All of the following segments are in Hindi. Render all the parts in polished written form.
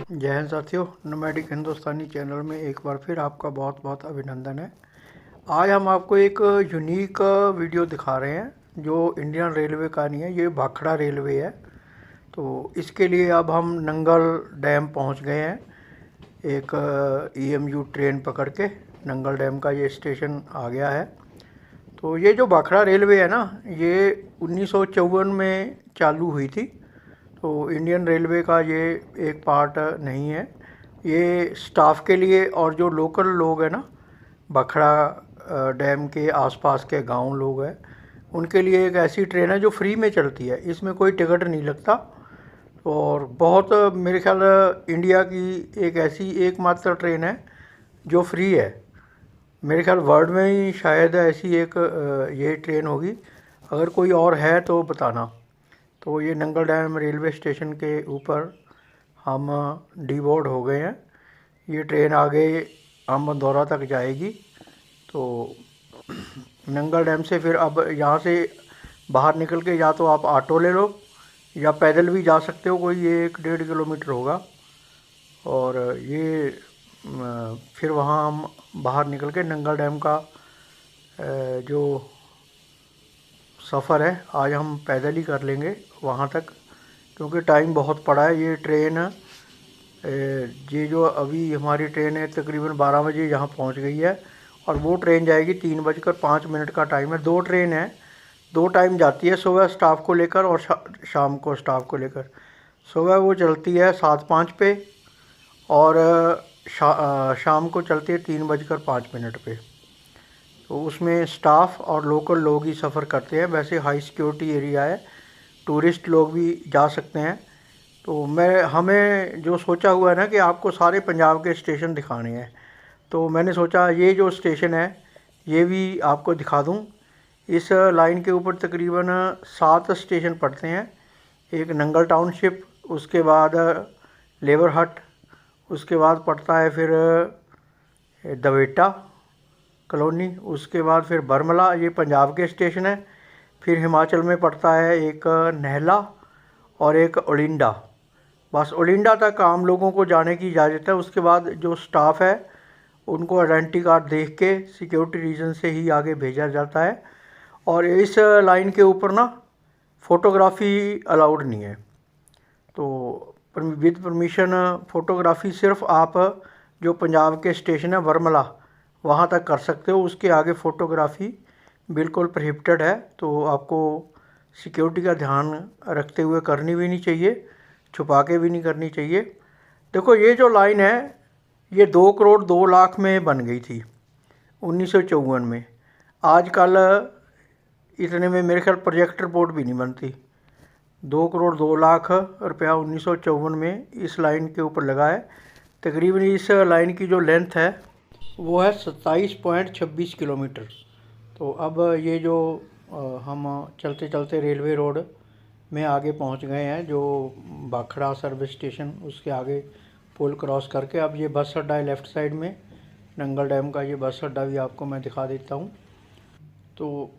जय हिंद साथियों, नोमैडिक हिंदुस्तानी चैनल में एक बार फिर आपका बहुत बहुत अभिनंदन है। आज हम आपको एक यूनिक वीडियो दिखा रहे हैं जो इंडियन रेलवे का नहीं है, ये भाखड़ा रेलवे है। तो इसके लिए अब हम नंगल डैम पहुंच गए हैं। एक EMU ट्रेन पकड़ के नंगल डैम का ये स्टेशन आ गया है। तो ये जो भाखड़ा रेलवे है ना, ये 1954 में चालू हुई थी। तो इंडियन रेलवे का ये एक पार्ट नहीं है, ये स्टाफ के लिए और जो लोकल लोग हैं ना, भाखड़ा डैम के आसपास के गांव लोग हैं, उनके लिए एक ऐसी ट्रेन है जो फ्री में चलती है। इसमें कोई टिकट नहीं लगता और बहुत मेरे ख्याल इंडिया की एक ऐसी एकमात्र ट्रेन है जो फ्री है। मेरे ख्याल वर्ल्ड में ही शायद ऐसी एक ये ट्रेन होगी। अगर कोई और है तो बताना। तो ये नंगल डैम रेलवे स्टेशन के ऊपर हम डीबोर्ड हो गए हैं। ये ट्रेन आगे अम्बदौरा तक जाएगी। तो नंगल डैम से फिर अब यहाँ से बाहर निकल के या तो आप ऑटो ले लो या पैदल भी जा सकते हो, कोई ये 1-1.5 किलोमीटर होगा। और ये फिर वहाँ हम बाहर निकल के नंगल डैम का जो सफ़र है आज हम पैदल ही कर लेंगे वहाँ तक, क्योंकि टाइम बहुत पड़ा है। ये ट्रेन ये जो अभी हमारी ट्रेन है तकरीबन 12 बजे यहाँ पहुँच गई है और वो ट्रेन जाएगी 3:05 का टाइम है। 2 ट्रेन है, 2 टाइम जाती है, सुबह स्टाफ को लेकर और शाम को स्टाफ को लेकर। सुबह वो चलती है 7:05 पे और शाम को चलती है 3:05 पे। तो उसमें स्टाफ और लोकल लोग ही सफ़र करते हैं। वैसे हाई सिक्योरिटी एरिया है, टूरिस्ट लोग भी जा सकते हैं। तो हमें जो सोचा हुआ है ना कि आपको सारे पंजाब के स्टेशन दिखाने हैं, तो मैंने सोचा ये जो स्टेशन है ये भी आपको दिखा दूं। इस लाइन के ऊपर तकरीबन 7 स्टेशन पड़ते हैं। एक नंगल टाउनशिप, उसके बाद लेबर हट, उसके बाद पड़ता है फिर दवेटा कॉलोनी, उसके बाद फिर बरमला, ये पंजाब के स्टेशन है। फिर हिमाचल में पड़ता है एक नहला और एक ओलिंडा। बस ओलिंडा तक आम लोगों को जाने की इजाज़त है। उसके बाद जो स्टाफ है उनको आइडेंटिटी कार्ड देख के सिक्योरिटी रीज़न से ही आगे भेजा जाता है। और इस लाइन के ऊपर ना फ़ोटोग्राफ़ी अलाउड नहीं है। तो विद परमिशन फ़ोटोग्राफ़ी सिर्फ आप जो पंजाब के स्टेशन है बरमला वहाँ तक कर सकते हो, उसके आगे फ़ोटोग्राफ़ी बिल्कुल प्रोहिबिटेड है। तो आपको सिक्योरिटी का ध्यान रखते हुए करनी भी नहीं चाहिए, छुपा के भी नहीं करनी चाहिए। देखो ये जो लाइन है ये 2 करोड़ 2 लाख में बन गई थी 1954 में। आजकल इतने में मेरे ख्याल प्रोजेक्टर बोर्ड भी नहीं बनती। 2 करोड़ 2 लाख रुपया 1954 में इस लाइन के ऊपर लगा है। तकरीबन इस लाइन की जो लेंथ है वो है 27.26 किलोमीटर। तो अब ये जो हम चलते चलते रेलवे रोड में आगे पहुंच गए हैं, जो भाखड़ा सर्विस स्टेशन उसके आगे पुल क्रॉस करके अब ये बस अड्डा है लेफ़्ट साइड में। नंगल डैम का ये बस अड्डा भी आपको मैं दिखा देता हूँ। तो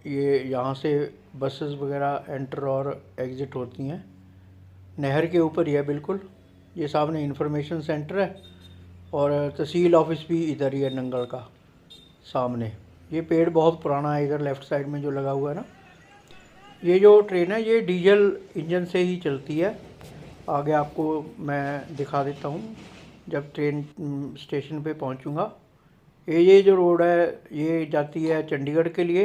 ये यहाँ से बसेस वगैरह एंटर और एग्ज़िट होती हैं। नहर के ऊपर ही है बिल्कुल। ये सामने इंफॉर्मेशन सेंटर है और तहसील ऑफिस भी इधर ही है नंगल का सामने। ये पेड़ बहुत पुराना है इधर लेफ़्ट साइड में जो लगा हुआ है ना। ये जो ट्रेन है ये डीजल इंजन से ही चलती है। आगे आपको मैं दिखा देता हूँ जब ट्रेन स्टेशन पे पहुँचूँगा। ये जो रोड है ये जाती है चंडीगढ़ के लिए।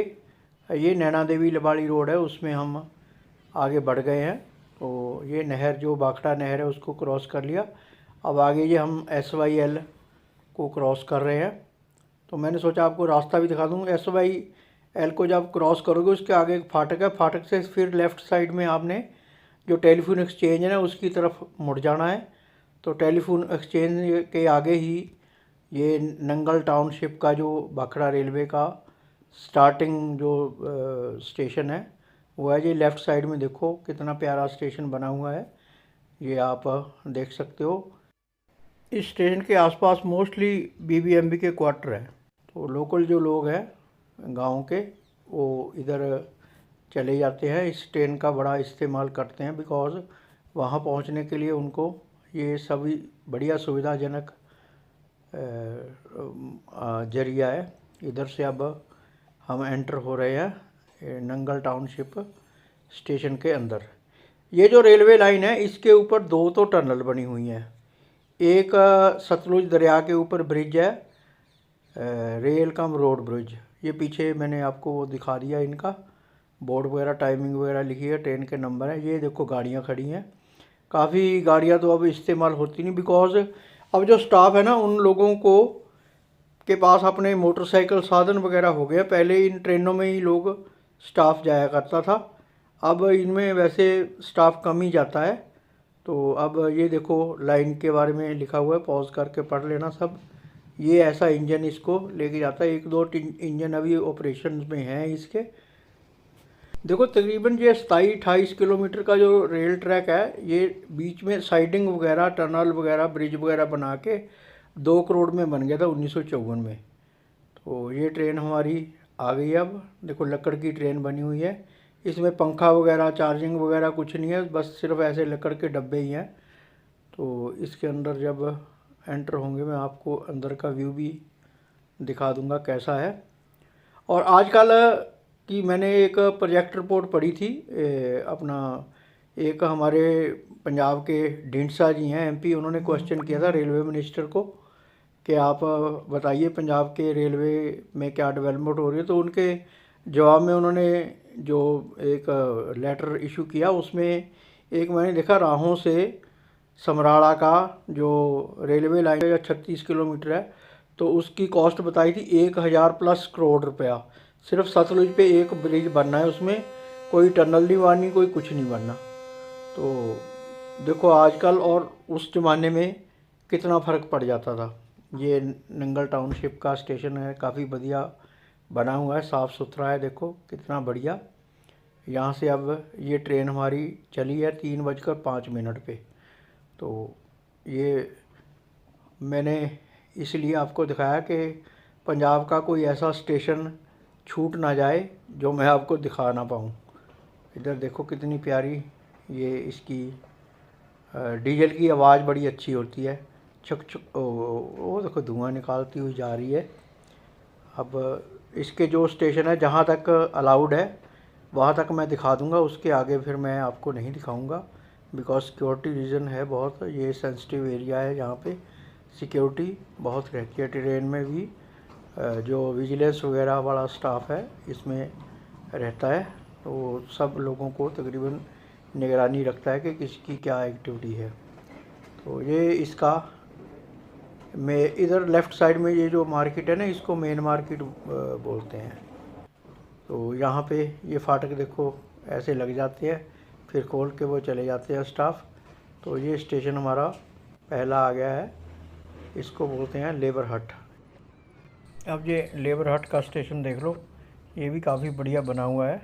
ये नैना देवी लबाड़ी रोड है, उसमें हम आगे बढ़ गए हैं। तो ये नहर जो भाखड़ा नहर है उसको क्रॉस कर लिया। अब आगे ये हम SYL को क्रॉस कर रहे हैं। तो मैंने सोचा आपको रास्ता भी दिखा दूँ। SYL को जब क्रॉस करोगे उसके आगे एक फाटक है, फाटक से फिर लेफ़्ट साइड में आपने जो टेलीफोन एक्सचेंज है ना उसकी तरफ मुड़ जाना है। तो टेलीफोन एक्सचेंज के आगे ही ये नंगल टाउनशिप का जो भाखड़ा रेलवे का स्टार्टिंग जो स्टेशन है वो है। ये लेफ़्ट साइड में देखो कितना प्यारा स्टेशन बना हुआ है, ये आप देख सकते हो। इस स्टेशन के आसपास मोस्टली BBMB के क्वार्टर हैं। तो लोकल जो लोग हैं गांव के वो इधर चले जाते हैं, इस ट्रेन का बड़ा इस्तेमाल करते हैं, बिकॉज़ वहाँ पहुँचने के लिए उनको ये सभी बढ़िया सुविधाजनक जरिया है। इधर से अब हम एंटर हो रहे हैं नंगल टाउनशिप स्टेशन के अंदर। ये जो रेलवे लाइन है इसके ऊपर 2 तो टनल बनी हुई हैं। एक सतलुज दरिया के ऊपर ब्रिज है, रेल कम रोड ब्रिज। ये पीछे मैंने आपको वो दिखा दिया, इनका बोर्ड वगैरह, टाइमिंग वगैरह लिखी है, ट्रेन के नंबर है। ये देखो गाड़ियाँ खड़ी हैं, काफ़ी गाड़ियाँ तो अब इस्तेमाल होती नहीं, बिकॉज़ अब जो स्टाफ है ना उन लोगों को के पास अपने मोटरसाइकिल साधन वगैरह हो गया। पहले इन ट्रेनों में ही लोग स्टाफ जाया करता था, अब इनमें वैसे स्टाफ कम ही जाता है। तो अब ये देखो लाइन के बारे में लिखा हुआ है, पॉज करके पढ़ लेना सब। ये ऐसा इंजन इसको लेके जाता है। 1-2 इंजन अभी ऑपरेशन में हैं इसके। देखो तकरीबन ये 27-28 किलोमीटर का जो रेल ट्रैक है, ये बीच में साइडिंग वगैरह, टनल वगैरह, ब्रिज वगैरह बना के 2 करोड़ में बन गया था 1954 में। तो ये ट्रेन हमारी आ गई है। अब देखो लकड़ की ट्रेन बनी हुई है, इसमें पंखा वगैरह, चार्जिंग वगैरह कुछ नहीं है, बस सिर्फ ऐसे लकड़ के डब्बे ही हैं। तो इसके अंदर जब एंटर होंगे मैं आपको अंदर का व्यू भी दिखा दूंगा कैसा है। और आजकल की मैंने एक प्रोजेक्ट रिपोर्ट पढ़ी थी, अपना एक हमारे पंजाब के ढींडसा जी हैं MP, उन्होंने क्वेश्चन किया था रेलवे मिनिस्टर को कि आप बताइए पंजाब के रेलवे में क्या डेवलपमेंट हो रही है। तो उनके जवाब में उन्होंने जो एक लेटर इशू किया, उसमें एक मैंने देखा राहों से समराड़ा का जो रेलवे लाइन का 36 किलोमीटर है, तो उसकी कॉस्ट बताई थी 1000+ करोड़ रुपया। सिर्फ सतलुज पे एक ब्रिज बनना है, उसमें कोई टनल नहीं बननी, कोई कुछ नहीं बनना। तो देखो आजकल और उस ज़माने में कितना फ़र्क पड़ जाता था। ये नंगल टाउनशिप का स्टेशन है, काफ़ी बढ़िया बना हुआ है, साफ़ सुथरा है, देखो कितना बढ़िया। यहाँ से अब ये ट्रेन हमारी चली है 3:05 पे। तो ये मैंने इसलिए आपको दिखाया कि पंजाब का कोई ऐसा स्टेशन छूट ना जाए जो मैं आपको दिखा ना पाऊँ। इधर देखो कितनी प्यारी ये इसकी डीजल की आवाज़ बड़ी अच्छी होती है, छक छक। वो देखो धुआं निकालती हुई जा रही है। अब इसके जो स्टेशन है जहाँ तक अलाउड है वहाँ तक मैं दिखा दूँगा, उसके आगे फिर मैं आपको नहीं दिखाऊँगा, बिकॉज सिक्योरिटी रीज़न है बहुत। ये सेंसिटिव एरिया है, यहाँ पे सिक्योरिटी बहुत रहती है। ट्रेन में भी जो विजिलेंस वगैरह वाला स्टाफ है इसमें रहता है, तो सब लोगों को तकरीबन निगरानी रखता है कि किसकी क्या एक्टिविटी है। तो ये इसका में इधर लेफ़्ट साइड में ये जो मार्केट है ना, इसको मेन मार्केट बोलते हैं। तो यहाँ पे ये फाटक देखो ऐसे लग जाते हैं, फिर खोल के वो चले जाते हैं स्टाफ। तो ये स्टेशन हमारा पहला आ गया है, इसको बोलते हैं लेबर हट। अब ये लेबर हट का स्टेशन देख लो, ये भी काफ़ी बढ़िया बना हुआ है,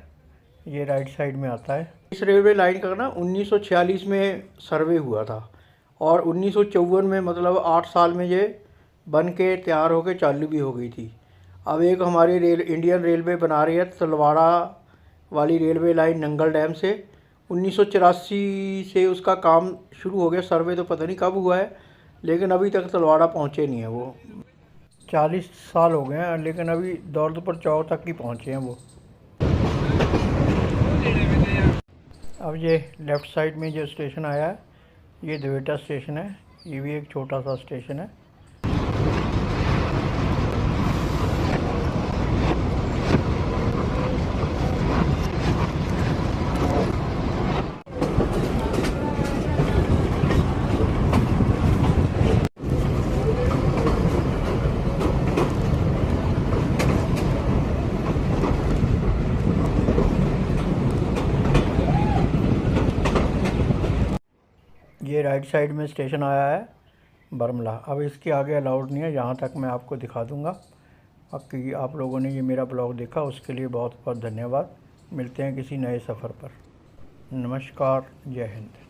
ये राइट साइड में आता है। इस रेलवे लाइन का ना 1946 में सर्वे हुआ था और 1954 में, मतलब 8 साल में ये बन के तैयार होकर चालू भी हो गई थी। अब एक हमारी इंडियन रेलवे बना रही है तलवाड़ा वाली रेलवे लाइन नंगल डैम से। 1984 से उसका काम शुरू हो गया, सर्वे तो पता नहीं कब हुआ है, लेकिन अभी तक तलवाड़ा पहुँचे नहीं है वो। 40 साल हो गए हैं, लेकिन अभी दौलतपुर चौक तक ही पहुँचे हैं वो। अब ये लेफ़्ट साइड में जो स्टेशन आया है ये द्वेटा स्टेशन है, ये भी एक छोटा सा स्टेशन है। ये राइट साइड में स्टेशन आया है बरमला। अब इसके आगे अलाउड नहीं है, यहाँ तक मैं आपको दिखा दूँगा। बाकी आप लोगों ने ये मेरा ब्लॉग देखा उसके लिए बहुत बहुत धन्यवाद। मिलते हैं किसी नए सफ़र पर। नमस्कार, जय हिंद।